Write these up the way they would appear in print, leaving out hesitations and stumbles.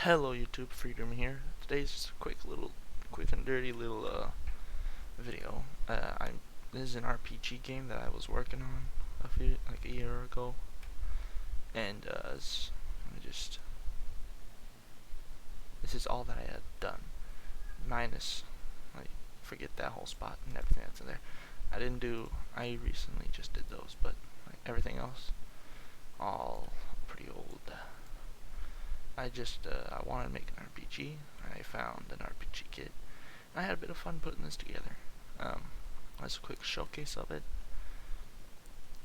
Hello YouTube, Freedom here. Today's just a quick and dirty little video. This is an RPG game that I was working on like a year ago, and this is all that I had done, minus like forget that whole spot and everything that's in there. I recently just did those, but like everything else, all pretty old. I wanted to make an RPG. I found an RPG kit. I had a bit of fun putting this together. That's a quick showcase of it.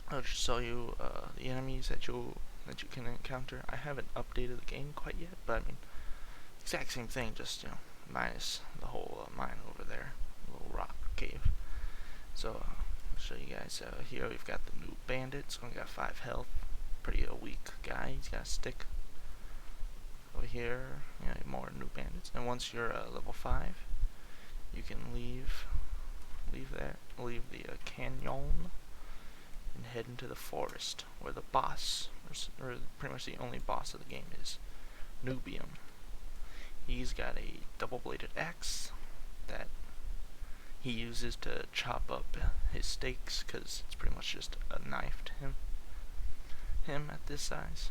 I'll just show you the enemies that you can encounter. I haven't updated the game quite yet, but I mean, exact same thing, just minus the whole mine over there, little rock cave. So I'll show you guys. Here we've got the new bandits. Only got 5 health. Pretty weak guy. He's got a stick. Over here, more new bandits. And once you're level 5, you can leave the canyon, and head into the forest, where the boss, or pretty much the only boss of the game, is Nubium. He's got a double-bladed axe that he uses to chop up his steaks, because it's pretty much just a knife to him at this size.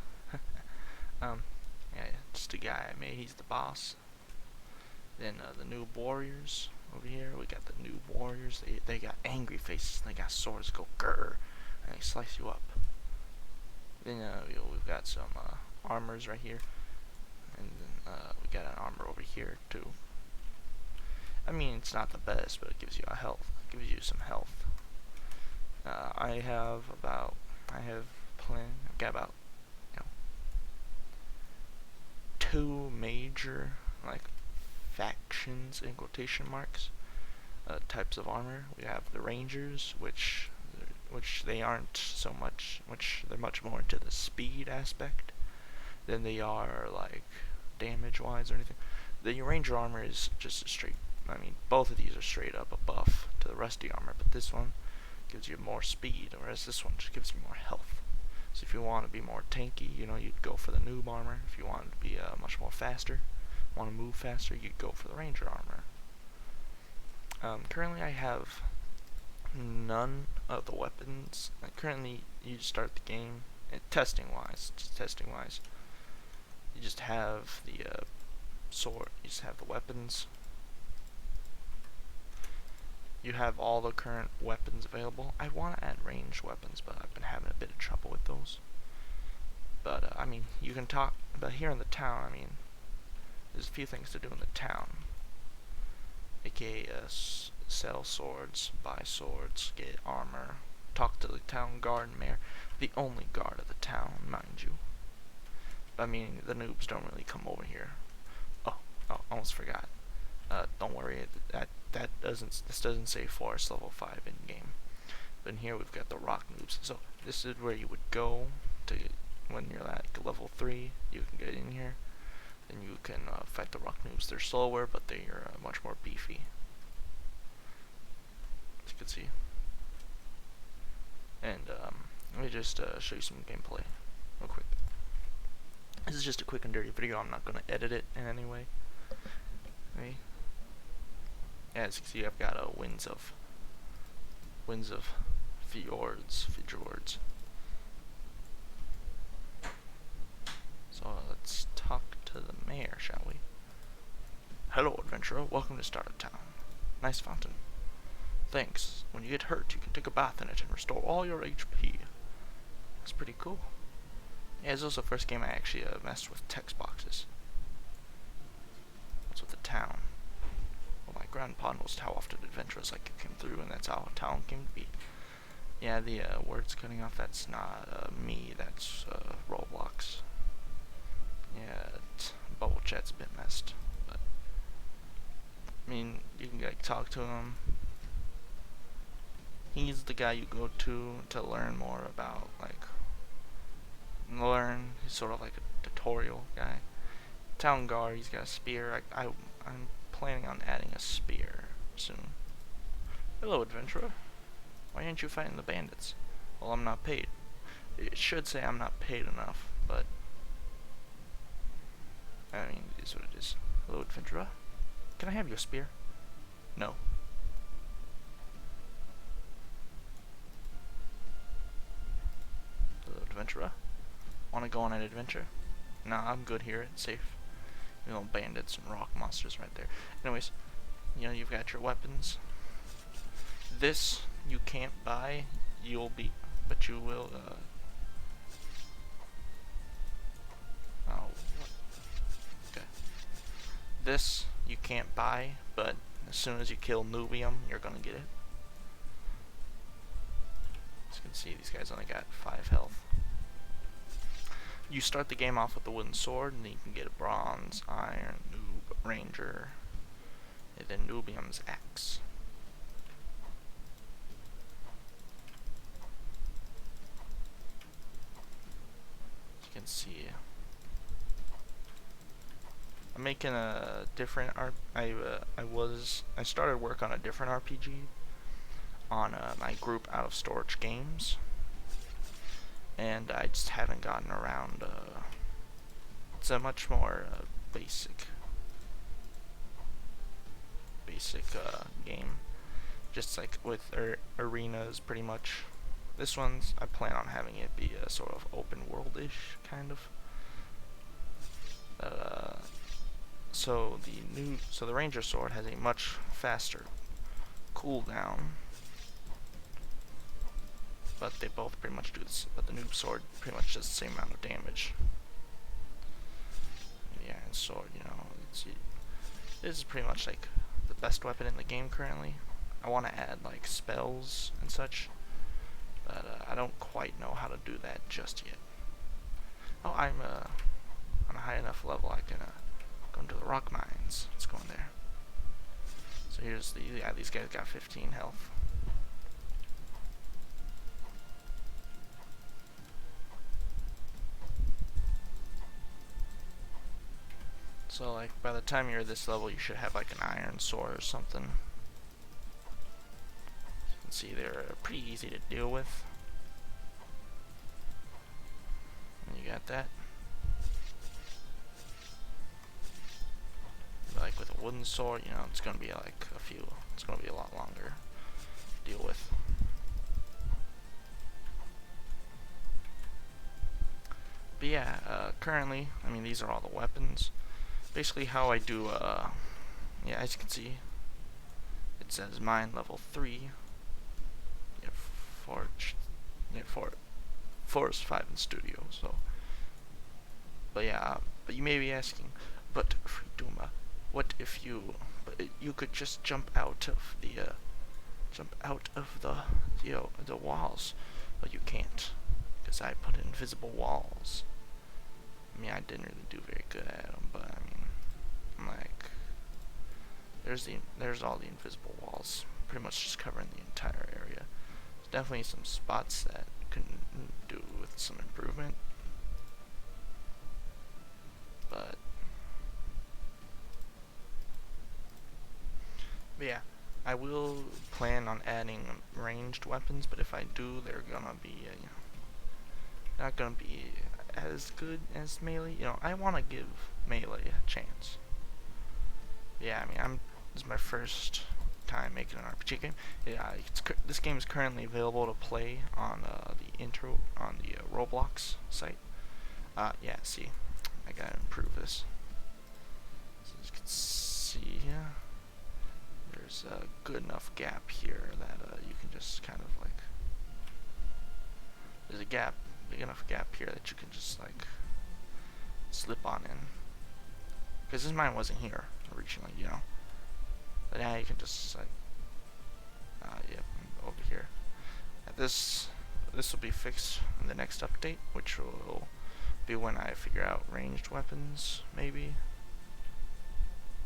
Yeah, just a guy I made. He's the boss. Then the new warriors over here. We got the new warriors. They got angry faces. They got swords go grrr, and they slice you up. Then we've got some armors right here, and then we got an armor over here too. I mean, it's not the best, but it gives you It gives you some health. I've got about 2 major factions in quotation marks types of armor. We have the rangers, which they aren't so much, they're much more into the speed aspect than they are like damage wise or anything. The ranger armor is just a straight, I mean, both of these are straight up a buff to the rusty armor, but this one gives you more speed, whereas this one just gives you more health. So if you want to be more tanky, you'd go for the noob armor. If you want to be much more faster, want to move faster, you'd go for the ranger armor. Currently I have none of the weapons. Currently you start the game, testing wise, you just have the sword, you just have the weapons. You have all the current weapons available. I want to add ranged weapons, but I've been having a bit of trouble with those. But I mean, you can talk. But here in the town, I mean, there's a few things to do in the town. AKA sell swords, buy swords, get armor, talk to the town guard and mayor, the only guard of the town, mind you. I mean, the noobs don't really come over here. Oh, almost forgot. Don't worry, this doesn't say forest level 5 in game. But in here we've got the rock noobs. So this is where you would go to when you're at level 3. You can get in here, and you can fight the rock noobs. They're slower, but they are much more beefy, as you can see. And let me just show you some gameplay real quick. This is just a quick and dirty video. I'm not going to edit it in any way. Okay. As you can see, I've got winds of fjords. So let's talk to the mayor, shall we? Hello, adventurer. Welcome to Starter Town. Nice fountain. Thanks. When you get hurt, you can take a bath in it and restore all your HP. That's pretty cool. Yeah, it's also the first game I actually messed with text boxes. What's with the town? Well, my grandpa knows how often adventurers like it came through, and that's how a town came to be. Yeah, the words cutting off, that's not me, that's Roblox. Yeah, bubble chat's a bit messed, but I mean, you can talk to him. He's the guy you go to learn more about, he's sort of like a tutorial guy. Town guard, he's got a spear. I'm planning on adding a spear soon. Hello, adventurer. Why aren't you fighting the bandits? Well, I'm not paid. It should say I'm not paid enough, but I mean, Hello, adventurer. Can I have your spear? No. Hello, adventurer. Want to go on an adventure? Nah, I'm good here. It's safe. You know, bandits and rock monsters right there. Anyways, you know, you've got your weapons. This you can't buy. But you will, oh, what? Okay. This you can't buy, but as soon as you kill Nubium, you're gonna get it. As you can see, these guys only got 5 health. You start the game off with a wooden sword, and then you can get a bronze, iron, noob, ranger, and then Nubium's axe. As you can see, I'm making a different I started work on a different RPG on my group Out of Storage Games, and I just haven't gotten around. It's a much more basic game, just like with arenas, pretty much. This one's I plan on having it be a sort of open world-ish kind of. So the Ranger Sword has a much faster cooldown, but they both pretty much do this. But the Noob Sword pretty much does the same amount of damage. The Iron Sword, you know, this is pretty much like the best weapon in the game currently. I want to add like spells and such, but I don't quite know how to do that just yet. Oh, I'm on a high enough level I can go into the rock mines. Let's go in there. So here's these guys got 15 health. So like by the time you're this level, you should have like an iron sword or something. You can see they're pretty easy to deal with. And you got that. Like with a wooden sword, you know, it's gonna be like it's gonna be a lot longer to deal with. But yeah, currently, I mean, these are all the weapons. Basically how I do, yeah, as you can see, it says mine level 3, yeah, Forest 5 in studio, so, but yeah, but you may be asking, but Freeduma, what if you could just jump out of the, you know, the walls, but you can't, because I put invisible walls. I mean, I didn't really do very good at them, but I mean, like, there's all the invisible walls, pretty much just covering the entire area. There's definitely some spots that can do with some improvement, but yeah, I will plan on adding ranged weapons, but if I do, they're gonna be not gonna be as good as melee. You know, I want to give melee a chance. Yeah, I mean, this is my first time making an RPG game. Yeah, this game is currently available to play on the Roblox site. Yeah, see, I gotta improve this. So as you can see, there's a good enough gap here that you can just kind of like, there's a big enough gap here that you can just like slip on in. Because this mine wasn't here originally, you know. But now you can just like, yep, over here. This will be fixed in the next update, which will be when I figure out ranged weapons, maybe.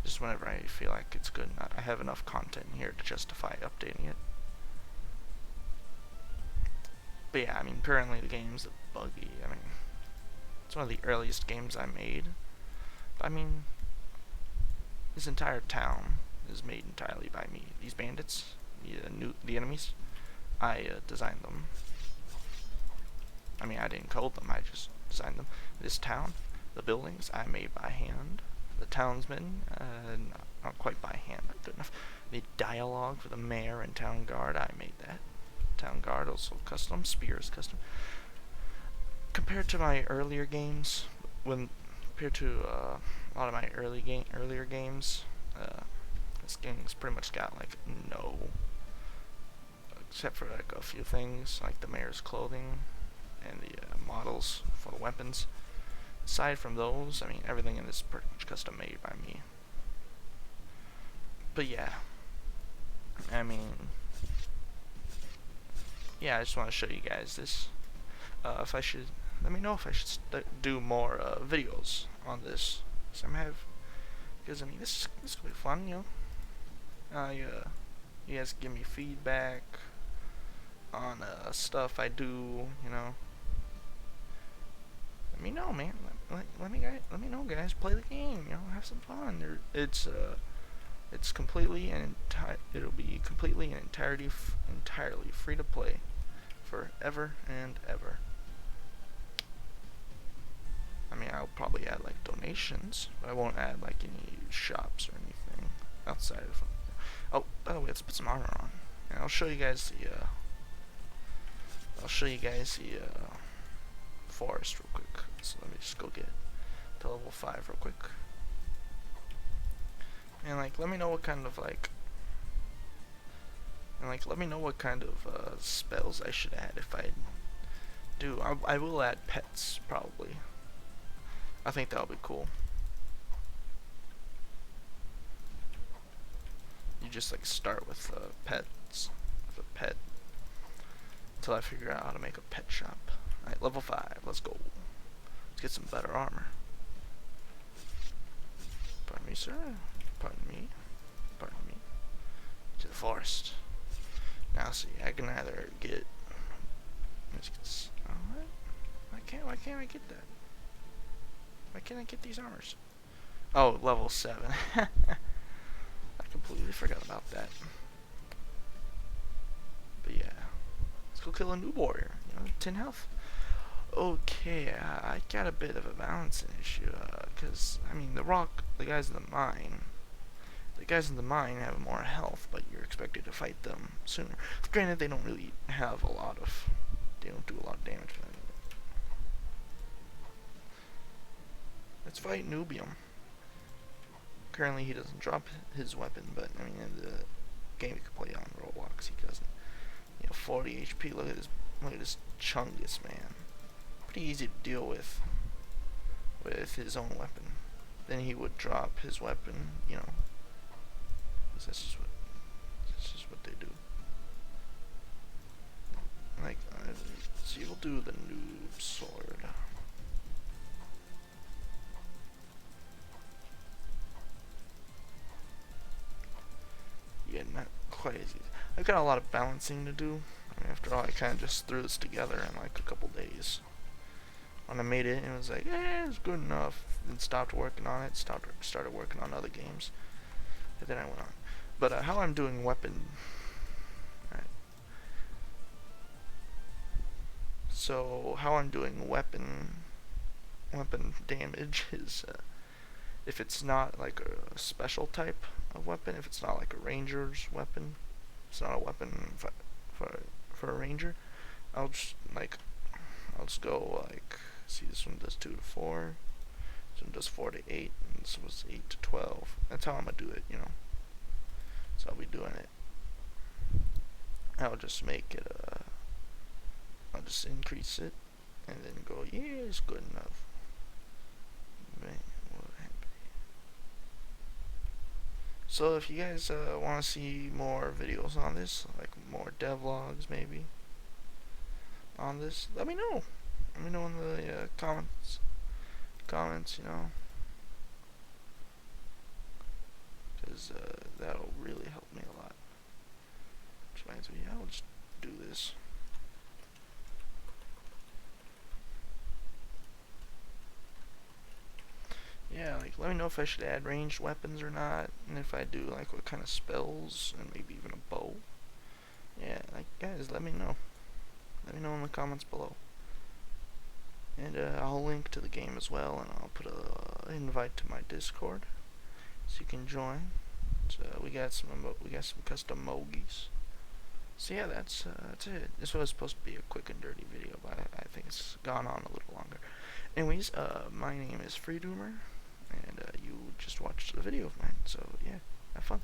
Just whenever I feel like it's good enough. I have enough content here to justify updating it. But yeah, I mean, currently the game's buggy. I mean, it's one of the earliest games I made. But I mean, this entire town is made entirely by me. These bandits, the enemies, I designed them. I mean, I didn't code them, I just designed them. This town, the buildings, I made by hand. the townsman, not quite by hand, but good enough. The dialogue for the mayor and town guard, I made that. Town guard also custom, spears custom. Compared to my earlier games, compared to a lot of my earlier games, this game's pretty much got like no, except for like a few things like the mayor's clothing and the models for the weapons. Aside from those, I mean, everything in this is pretty much custom made by me. But yeah, I mean, yeah, I just want to show you guys this. If I should, let me know if I should do more videos on this. So I'm because I mean, this could be fun, you know. You guys give me feedback on stuff I do, you know. Let me know, man. Let me know, guys. Play the game, you know. Have some fun. It's completely and it'll be completely and entirely free to play, forever and ever. I mean, I'll probably add like donations, but I won't add like any shops or anything outside of. Oh, by the way, let's put some armor on. And I'll show you guys the. Forest real quick. So let me just go get to level 5 real quick. And like, let me know what kind of spells I should add if I do. I will add pets probably. I think that'll be cool. You just like start with pets, with a pet, until I figure out how to make a pet shop. Alright, level 5, let's go. Let's get some better armor. Pardon me, sir. Pardon me. Pardon me. To the forest. Now see, I can either get. Alright. Why can't I get that? Why can't I get these armors? Oh, level 7. I completely forgot about that. But yeah. Let's go kill a noob warrior. You know, 10 health. Okay, I got a bit of a balancing issue, because, I mean, the guys in the mine have more health, but you're expected to fight them sooner. Granted, they don't do a lot of damage. Let's fight Nubium. Currently, he doesn't drop his weapon, but, I mean, in the game you can play on roblox, he doesn't. You know, 40 HP, look at this Chungus, man. Pretty easy to deal with his own weapon. Then he would drop his weapon, you know. That's just what they do. Like, so you'll do the noob sword. Yeah, not quite as easy. I've got a lot of balancing to do. I mean, after all, I kind of just threw this together in like a couple days. When I made it, it was like, it's good enough. Then stopped working on it. Started working on other games, and then I went on. But how I'm doing weapon. Right. So how I'm doing weapon damage is if it's not like a special type of weapon, if it's not like a ranger's weapon, it's not a weapon for a ranger. I'll just go like, see, this one does 2 to 4, this one does 4 to 8, and this was 8 to 12. That's how I'm gonna do it, you know. So I'll be doing it. I'll just make it I'll just increase it and then go, yeah, it's good enough. Man, what happened? So if you guys want to see more videos on this, like more devlogs maybe on this, let me know. Let me know in the comments, you know, because that'll really help me a lot. Which reminds me, I'll just do this. Yeah, like, let me know if I should add ranged weapons or not, and if I do, like, what kind of spells, and maybe even a bow. Yeah, like, guys, let me know. Let me know in the comments below. And I'll link to the game as well, and I'll put a invite to my Discord so you can join. So we got some custom emojis. So yeah, that's it. This was supposed to be a quick and dirty video, but I think it's gone on a little longer. Anyways, my name is Freedoomer, and you just watched a video of mine. So yeah, have fun.